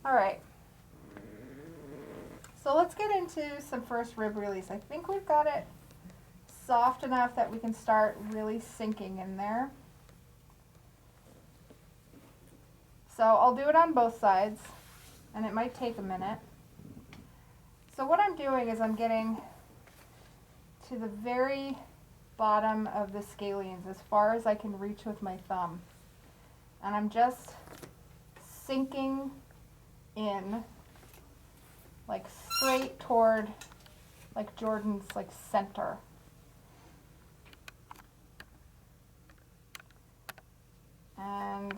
All right. So let's get into some first rib release. I think we've got it soft enough that we can start really sinking in there. So I'll do it on both sides, and it might take a minute. So what I'm doing is I'm getting to the very bottom of the scalenes, as far as I can reach with my thumb. And I'm just sinking in, like straight toward, like Jordan's like center. And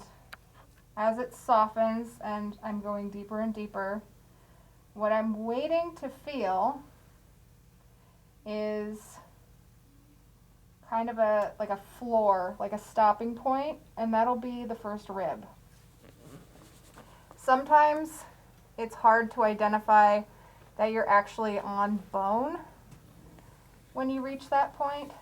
as it softens and I'm going deeper and deeper, what I'm waiting to feel is kind of like a floor, like a stopping point, and that'll be the first rib. Sometimes it's hard to identify that you're actually on bone when you reach that point.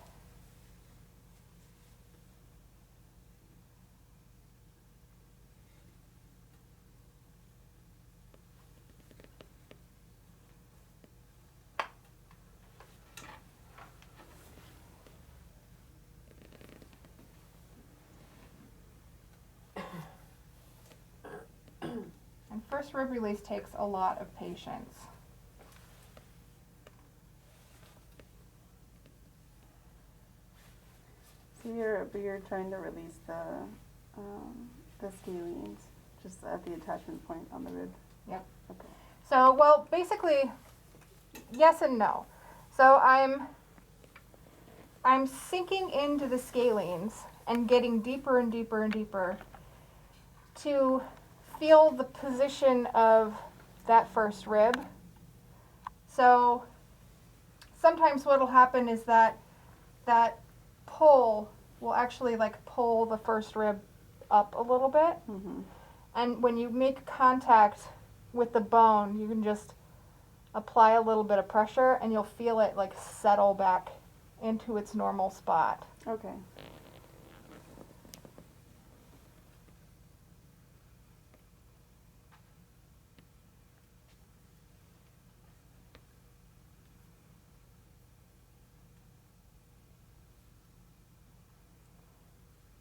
And first rib release takes a lot of patience. So you're trying to release the scalenes just at the attachment point on the rib. Yep. Okay. So, well, basically, yes and no. So I'm sinking into the scalenes and getting deeper and deeper and deeper to feel the position of that first rib. So sometimes what'll happen is that pull will actually like pull the first rib up a little bit. Mm-hmm. And when you make contact with the bone, you can just apply a little bit of pressure and you'll feel it like settle back into its normal spot. Okay.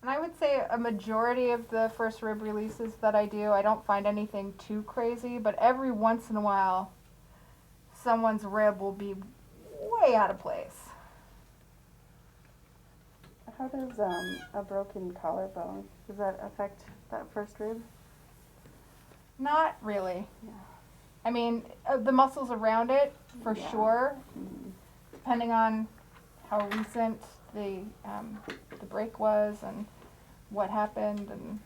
And I would say a majority of the first rib releases that I do, I don't find anything too crazy, but every once in a while, someone's rib will be way out of place. How does a broken collarbone, does that affect that first rib? Not really. Yeah. I mean, the muscles around it, for Yeah. sure, Mm-hmm. depending on how recent the break was and what happened. And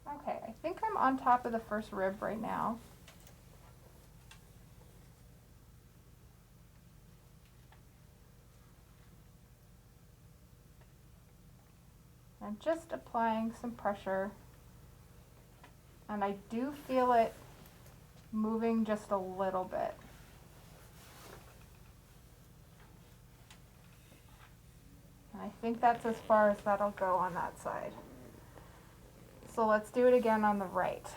okay, I think I'm on top of the first rib right now. I'm just applying some pressure, and I do feel it moving just a little bit. And I think that's as far as that'll go on that side. So let's do it again on the right.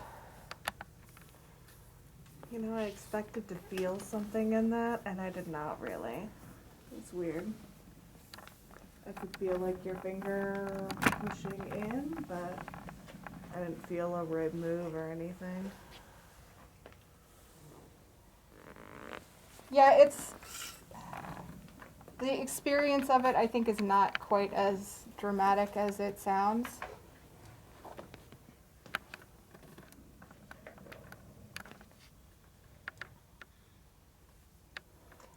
You know, I expected to feel something in that, and I did not really. It's weird. I could feel like your finger pushing in, but I didn't feel a rib move or anything. Yeah, it's the experience of it, I think, is not quite as dramatic as it sounds.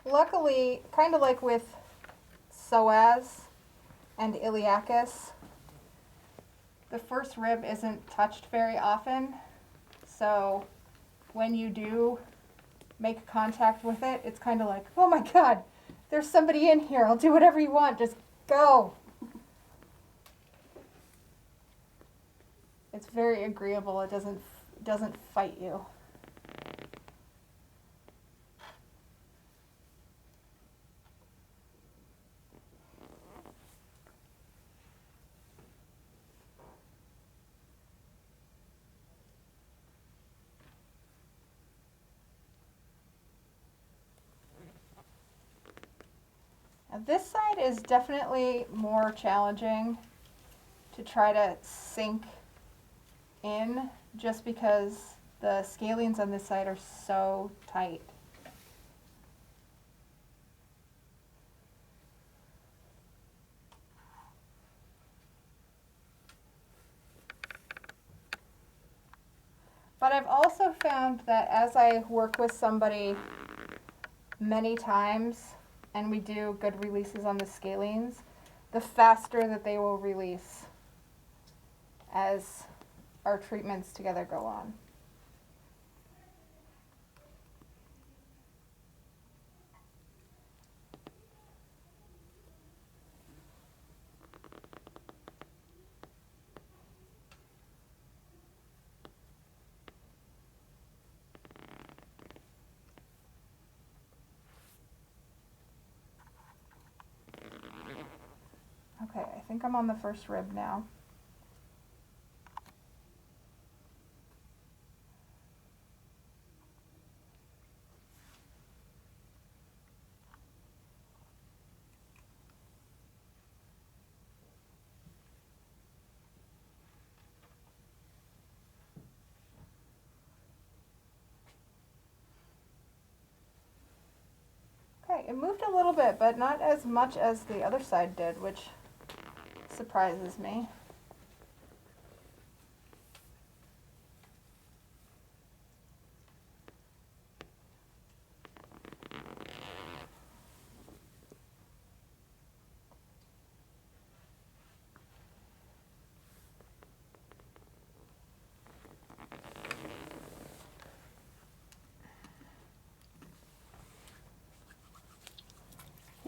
Luckily, kind of like with psoas and iliacus, the first rib isn't touched very often. So when you do make contact with it, it's kind of like, oh my God, there's somebody in here. I'll do whatever you want. Just go. It's very agreeable. It doesn't fight you. Now this side is definitely more challenging to try to sink in just because the scalenes on this side are so tight. But I've also found that as I work with somebody many times and we do good releases on the scalenes, the faster that they will release as our treatments together go on. Okay, I think I'm on the first rib now. Okay, it moved a little bit, but not as much as the other side did, which surprises me.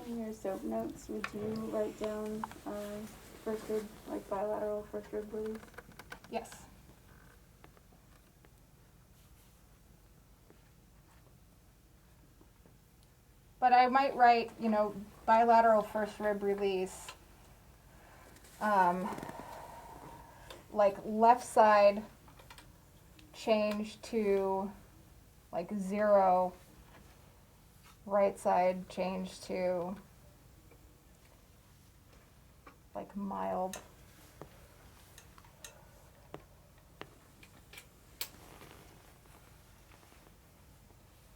In your soap notes, would you write down first rib, like bilateral first rib release? Yes. But I might write, you know, bilateral first rib release, like left side change to like 0, right side change to like mild.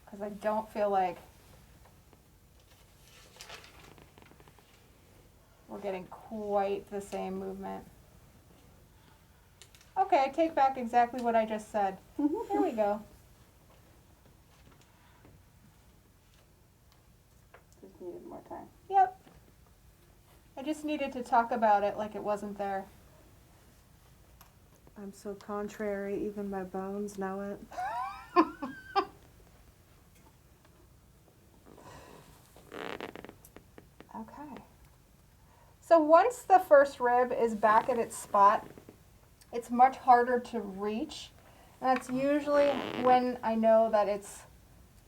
Because I don't feel like we're getting quite the same movement. Okay, I take back exactly what I just said. There we go. Just needed more time. Yep. I just needed to talk about it like it wasn't there. I'm so contrary, even my bones know it. Okay. So once the first rib is back at its spot, it's much harder to reach. And that's usually when I know that it's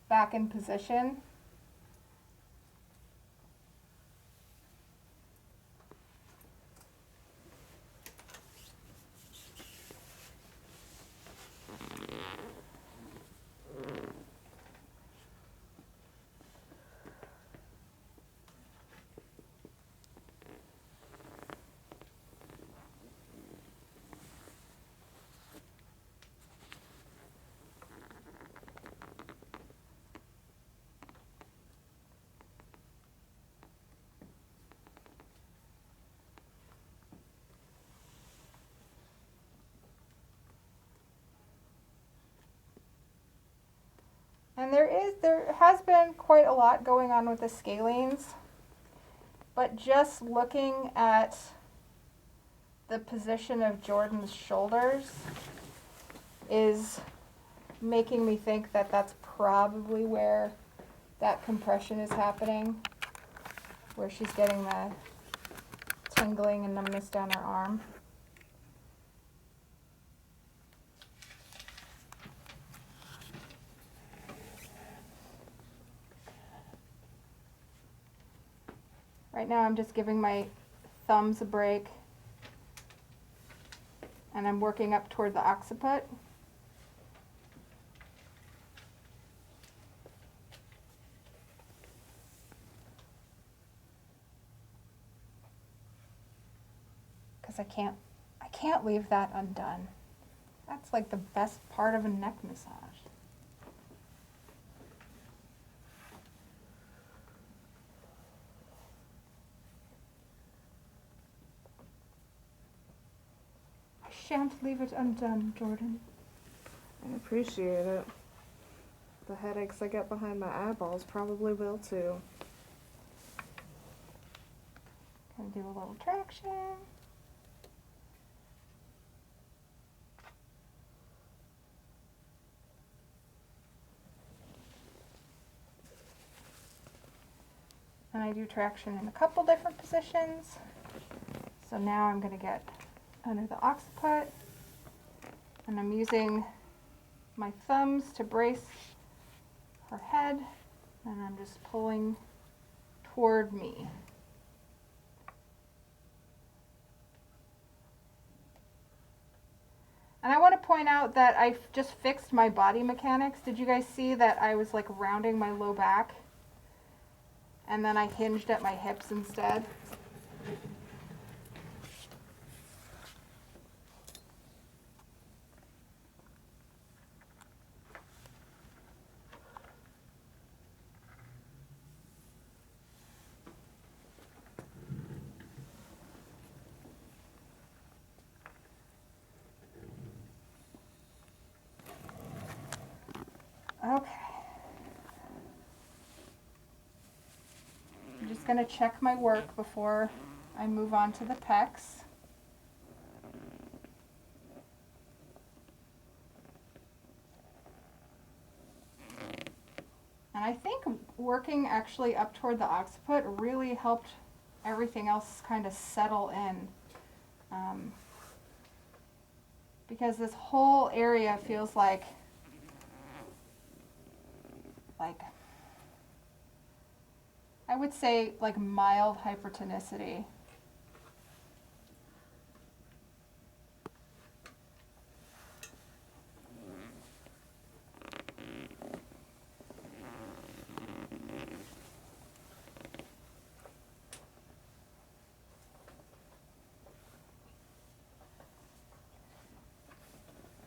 back in position. And there has been quite a lot going on with the scalenes, but just looking at the position of Jordan's shoulders is making me think that that's probably where that compression is happening, where she's getting the tingling and numbness down her arm. Right now I'm just giving my thumbs a break, and I'm working up toward the occiput. Because I can't leave that undone. That's like the best part of a neck massage. I shan't leave it undone, Jordan. I appreciate it. The headaches I get behind my eyeballs probably will too. Gonna do a little traction. And I do traction in a couple different positions. So now I'm going to get under the occiput, and I'm using my thumbs to brace her head, and I'm just pulling toward me. And I want to point out that I just fixed my body mechanics. Did you guys see that I was like rounding my low back? And then I hinged at my hips instead. Okay. I'm just going to check my work before I move on to the pecs. And I think working actually up toward the occiput really helped everything else kind of settle in. Because this whole area feels like I would say like mild hypertonicity.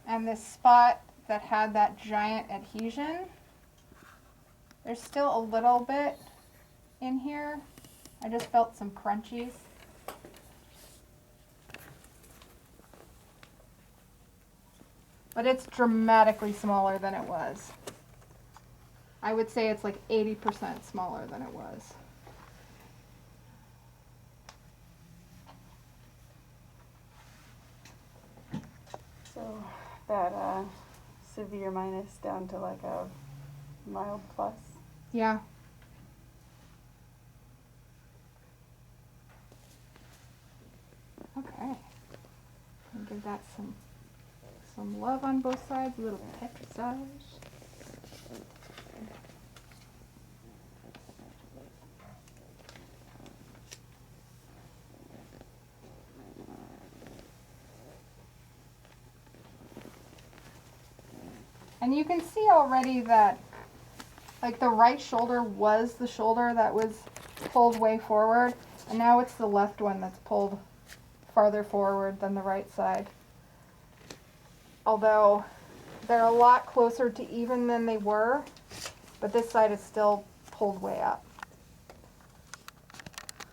And this spot that had that giant adhesion, there's still a little bit in here. I just felt some crunchies. But it's dramatically smaller than it was. I would say it's like 80% smaller than it was. So that severe minus down to like a mild plus. Yeah. Okay. I'll give that some love on both sides, a little pec massage. And you can see already that like the right shoulder was the shoulder that was pulled way forward, and now it's the left one that's pulled farther forward than the right side. Although they're a lot closer to even than they were, but this side is still pulled way up.